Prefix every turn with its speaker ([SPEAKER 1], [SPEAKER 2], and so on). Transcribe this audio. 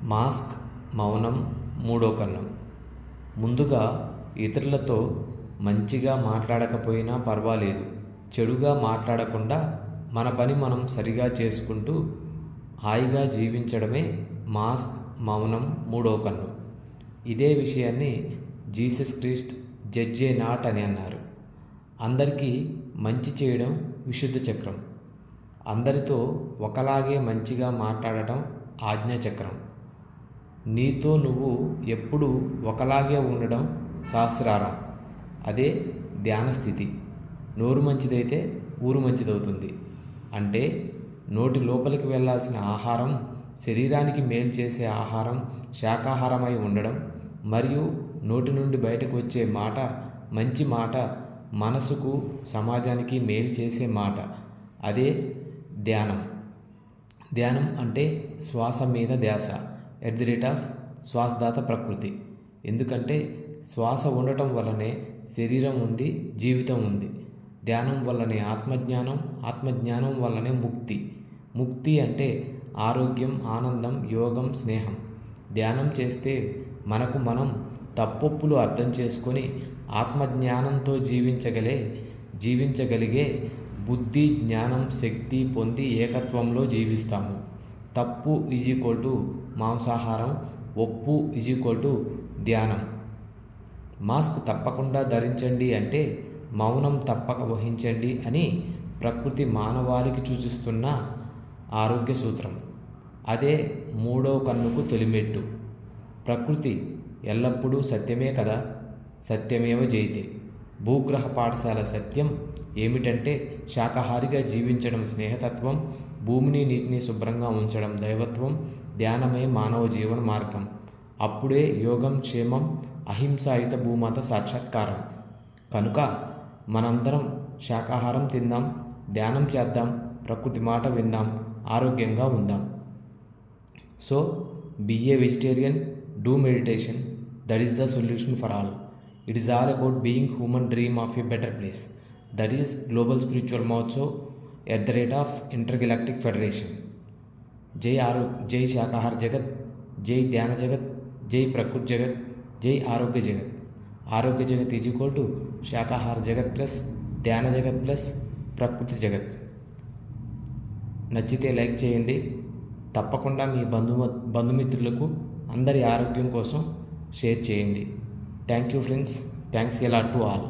[SPEAKER 1] Mask, మౌనం, మూడో కన్ను. ముందుగా ఇతరులతో మంచిగా మాట్లాడకపోయినా పర్వాలేదు, చెడుగా మాట్లాడకుండా మన పని మనం సరిగా చేసుకుంటూ హాయిగా జీవించడమే మాస్క్, మౌనం, మూడో కన్ను. ఇదే విషయాన్ని జీసస్ క్రీస్ట్ జడ్జే నాట్ అని అన్నారు. అందరికీ మంచి చేయడం విశుద్ధ చక్రం. అందరితో ఒకలాగే మంచిగా మాట్లాడటం ఆజ్ఞాచక్రం. నీతో నువ్వు ఎప్పుడూ ఒకలాగే ఉండడం సహస్రారం. అదే ధ్యాన స్థితి. నోరు మంచిదైతే ఊరు మంచిదవుతుంది. అంటే నోటి లోపలికి వెళ్ళాల్సిన ఆహారం, శరీరానికి మేలు చేసే ఆహారం శాకాహారమై ఉండడం, మరియు నోటి నుండి బయటకు వచ్చే మాట మంచి మాట, మనసుకు సమాజానికి మేలు చేసే మాట. అదే ధ్యానం. ధ్యానం అంటే శ్వాస మీద ధ్యాస @ శ్వాసదాత ప్రకృతి. ఎందుకంటే శ్వాస ఉండటం వల్లనే శరీరం ఉంది, జీవితం ఉంది. ధ్యానం వల్లనే ఆత్మజ్ఞానం, ఆత్మజ్ఞానం వల్లనే ముక్తి. ముక్తి అంటే ఆరోగ్యం, ఆనందం, యోగం, స్నేహం. ధ్యానం చేస్తే మనకు మనం తప్పొప్పులు అర్థం చేసుకొని ఆత్మజ్ఞానంతో జీవించగలిగే బుద్ధి, జ్ఞానం, శక్తి పొంది ఏకత్వంలో జీవిస్తాము. తప్పు = మాంసాహారం, ఒప్పు = ధ్యానం. మాస్క్ తప్పకుండా ధరించండి అంటే మౌనం తప్పక వహించండి అని ప్రకృతి మానవాళికి సూచిస్తున్న ఆరోగ్య సూత్రం. అదే మూడో కన్నుకు తొలిమెట్టు. ప్రకృతి ఎల్లప్పుడూ సత్యమే కదా. సత్యమేవ జయతే. భూగ్రహ పాఠశాల సత్యం ఏమిటంటే శాకాహారిగా జీవించడం స్నేహతత్వం, భూమిని నీటిని శుభ్రంగా ఉంచడం దైవత్వం, ధ్యానమే మానవ జీవన మార్గం. అప్పుడే యోగం, క్షేమం, అహింసాయుత భూమాత సాక్షాత్కారం. కనుక మనందరం శాకాహారం తిందాం, ధ్యానం చేద్దాం, ప్రకృతి మాట విందాం, ఆరోగ్యంగా ఉందాం. So be a vegetarian, do meditation. That is the solution for all. It is all about being human dream of a better place. That is global spiritual motto @ Intergalactic Federation. జై శాకాహార జగత్, జై ధ్యాన జగత్, జై ప్రకృతి జగత్, జై ఆరోగ్య జగత్. ఆరోగ్య జగత్ = శాకాహార జగత్ ప్లస్ ధ్యాన జగత్ ప్లస్ ప్రకృతి జగత్. నచ్చితే లైక్ చేయండి. తప్పకుండా మీ బంధుమిత్రులకు అందరి ఆరోగ్యం కోసం షేర్ చేయండి. Thank you friends. Thanks a lot to all.